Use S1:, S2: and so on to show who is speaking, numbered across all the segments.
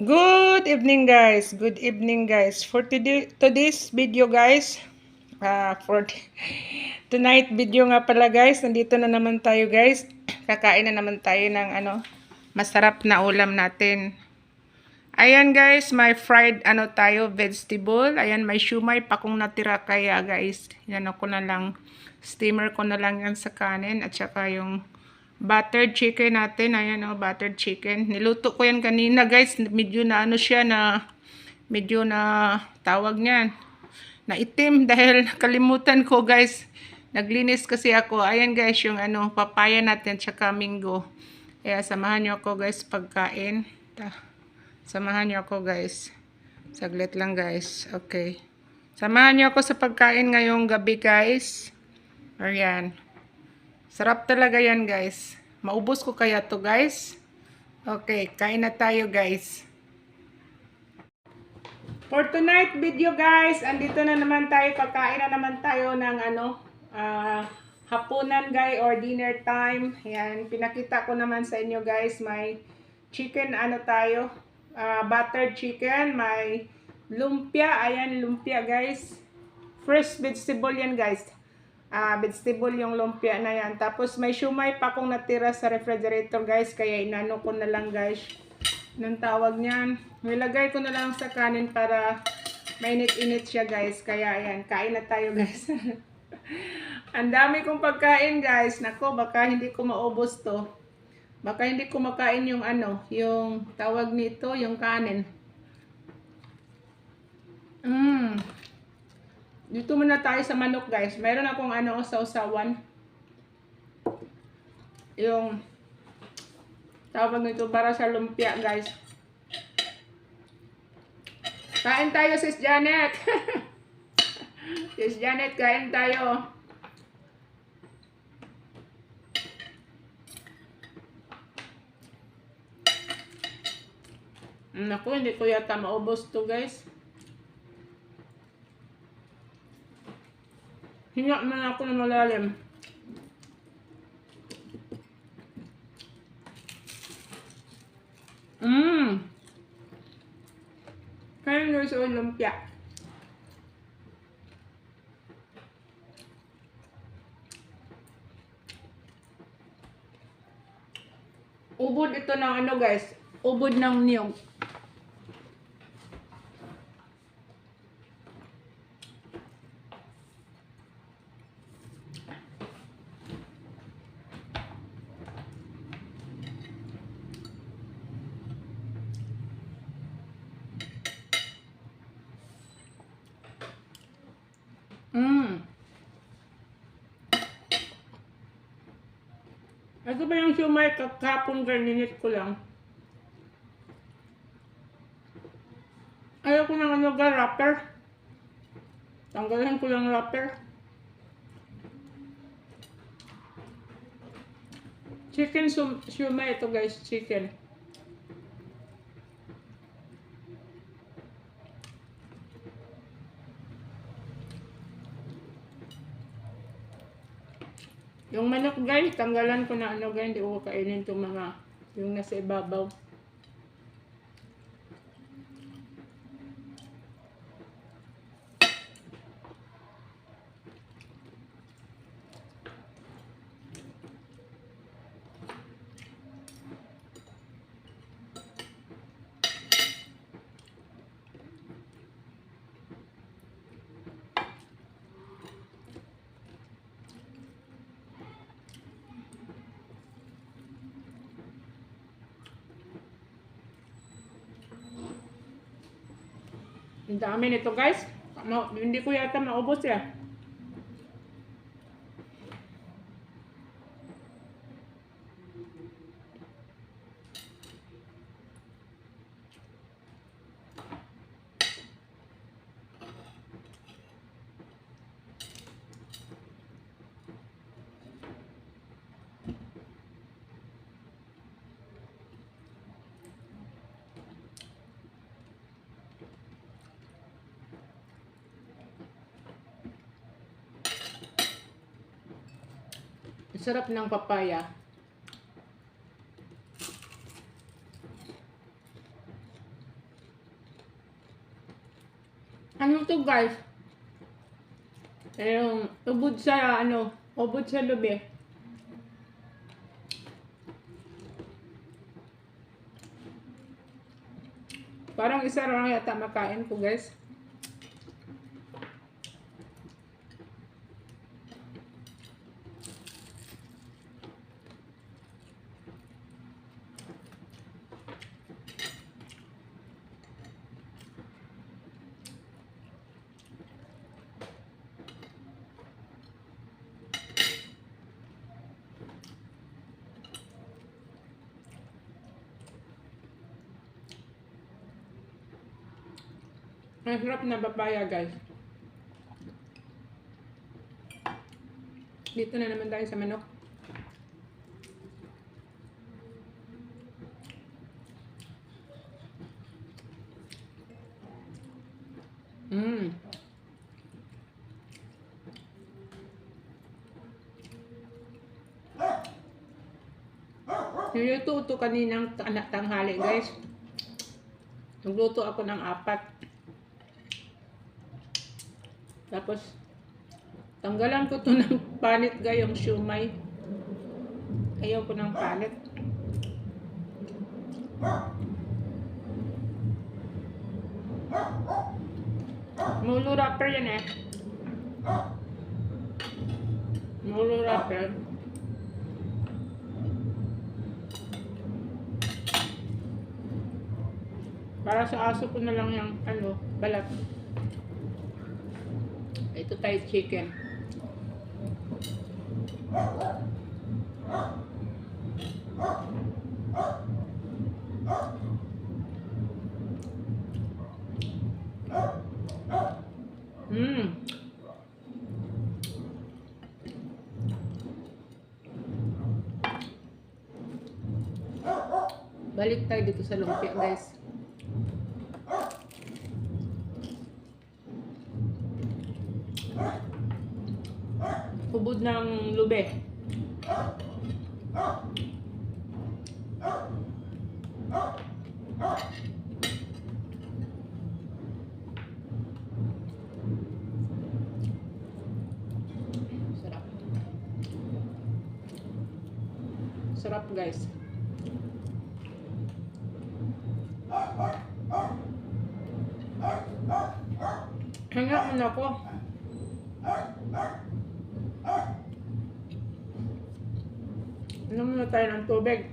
S1: Good evening guys. Good evening guys. For today's video guys, for tonight video nga pala guys, nandito na naman tayo guys. Kakain na naman tayo ng masarap na ulam natin. Ayan guys, may fried tayo, vegetable. Ayan, may shumai pa kung natira kaya guys. Yan ako na lang, steamer ko na lang yan sa kanin at saka yung buttered chicken natin. Ayan buttered chicken. Niluto ko yan kanina guys. Medyo na siya medyo na tawag niyan. Na itim dahil kalimutan ko guys. Naglinis kasi ako. Ayan guys, yung papaya natin tsaka mango. Kaya samahan niyo ako guys pagkain. Samahan niyo ako guys. Saglit lang guys. Okay. Samahan niyo ako sa pagkain ngayong gabi guys. Ayan. Sarap talaga yan guys. Maubos ko kaya to guys. Okay, kain na tayo guys. For tonight video guys, andito na naman tayo. Kakain na naman tayo ng hapunan guys or dinner time. Yan, pinakita ko naman sa inyo guys. May chicken tayo. Buttered chicken. May lumpia. Ayan, lumpia guys. Fresh vegetable yan guys. Vegetable yung lumpia na yan. Tapos may shumai pa akong natira sa refrigerator guys. Kaya inano ko na lang guys. Anong tawag niyan? Nilagay ko na lang sa kanin para mainit-init siya guys. Kaya ayan, kain na tayo guys. Ang dami kong pagkain guys. Nako, baka hindi ko maubos to. Baka hindi ko makain yung yung tawag nito, yung kanin. Dito muna tayo sa manok guys. Mayroon akong sausawan. Yung tawag nito para sa lumpia guys. Kain tayo sis Janet. Sis Janet, kain tayo. Naku, hindi ko yata maubos to guys. Hinga man ako ng malalim. Kaya guys, lumpia. Ubod ito ng guys. Ubod ng niyog. Ito ba yung shumai kakapon kaninit ko lang? Ayaw ko ng wrapper. Tanggalin ko lang wrapper. Chicken shumai ito guys, chicken. Yung manok guys, tanggalan ko na guys, hindi ko kainin itong mga yung nasa ibabaw. Ang dami nito guys. Hindi ko yata maubos ya. Sarap ng papaya. Ano to guys? Yung ubod sa ubod sa lubi. Parang isa lang yata makain ko guys. Ang sarap na papaya guys. Dito na naman tayo sa manok. Mmm. Niluto ito kaninang tanghali guys. Nagluto ako ng 4. Tapos tanggalan ko to ng panit gayong siumay. Ayaw ko ng panit. Mulo wrapper yan eh. Mulo wrapper. Para sa aso ko na lang yung balat. Ito Thai chicken. Mmm. Balik tayo dito sa lumpia guys. Ubod ng lube. Sarap. Sarap guys. Hanga muna ako. Inom muna tayo ng tubig.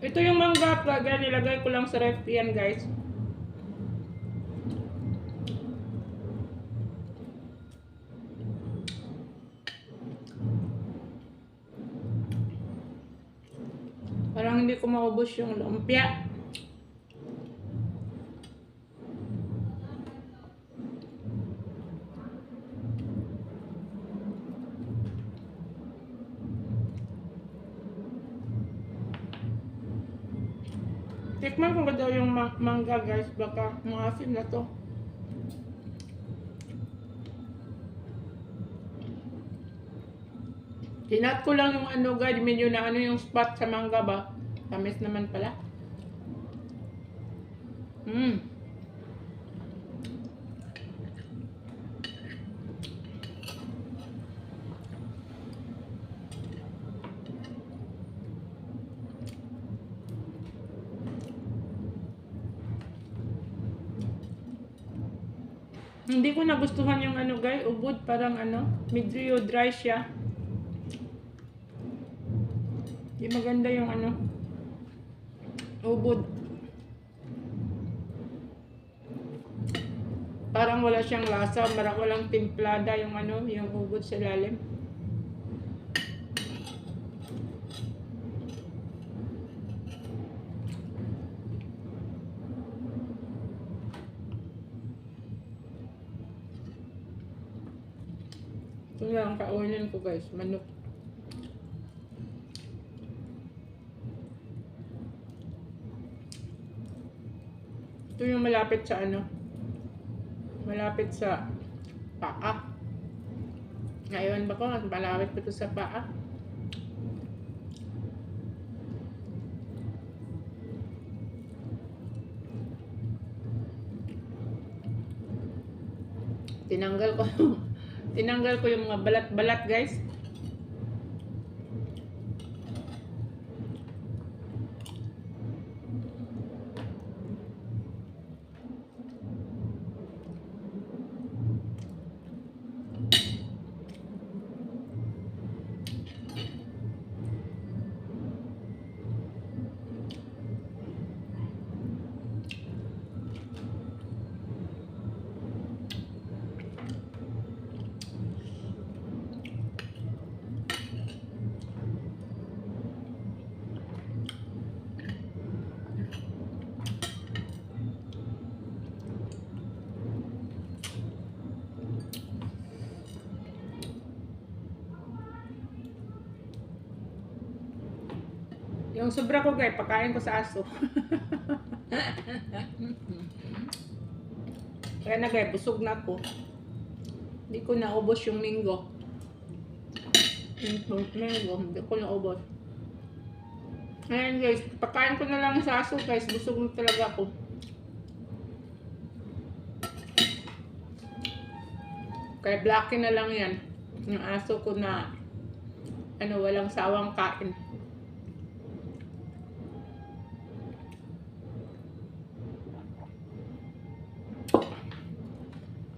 S1: Ito yung mangga plaga, nilagay ko lang sa ref yan guys. Parang hindi ko maubos yung lumpia. Tikman ko ba daw yung mangga guys, baka maasim na to. Tinat ko lang yung guys, menu na yung spot sa mangga ba. Tamis naman pala. Hindi ko nagustuhan yung guys, ubod parang medyo dry siya. Hindi maganda yung ubod. Parang wala siyang lasa, walang timplada yung yung ubod sa ilalim. Ito na ang kaunan ko guys, manok. Ito yung malapit sa malapit sa paa. Ngayon ba ko, balawit ko to sa paa. Tinanggal ko tinanggal ko yung mga balat-balat, guys. Yung sobra ko, guys, pagkain ko sa aso. Kaya na, guys, busog na ako. Hindi ko naubos yung linggo. Yung linggo, hindi ko naubos. Ayan, guys, pagkain ko na lang sa aso, guys. Busog na talaga ako. Kaya blackie na lang yan. Yung aso ko na walang sawang kain.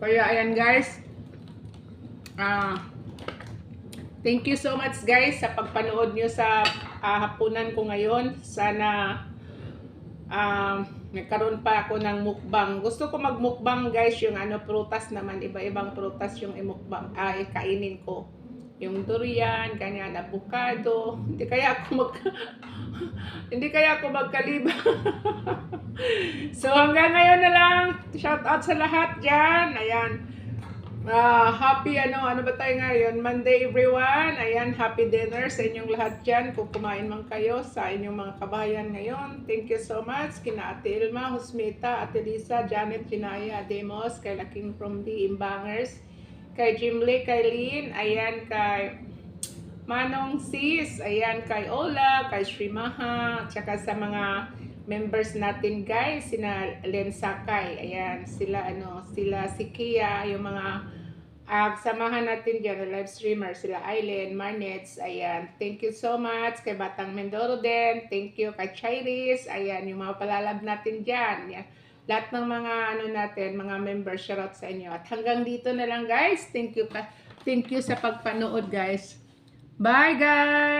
S1: Kaya ayan, guys. Thank you so much, guys, sa pagpanood nyo sa hapunan ko ngayon. Sana nagkaroon pa ako ng mukbang. Gusto ko magmukbang, guys, yung prutas naman, iba-ibang prutas yung imukbang, kainin ko. Yung durian, ganyan, avocado. Hindi kaya ako magkaliba. So hanggang ngayon na lang. Shout out sa lahat dyan. Ayan. Happy ano ba tayo ngayon? Monday, everyone. Ayan, happy dinner sa inyong lahat dyan. Kung kumain man kayo sa inyong mga kabayan ngayon. Thank you so much. Kina Ate Ilma, Husmita, Ate Lisa, Janet, Jinaya, Demos, kay Laking from the Imbangers, kay Jimly, kay Lynn, ayan, kay Manong Sis, ayan, kay Ola, kay Shrimaha, tsaka sa mga members natin, guys, sina Len Sakay, ayan, sila si Kia, yung mga samahan natin dyan, live streamer, sila Aileen, Marnets, ayan, thank you so much, kay Batang Mendoro din, thank you, kay Chairis, ayan, yung mga palalab natin dyan, ayan, lahat ng mga natin, mga members, shoutout sa inyo, at hanggang dito na lang, guys, thank you sa pagpanood, guys. Bye, guys!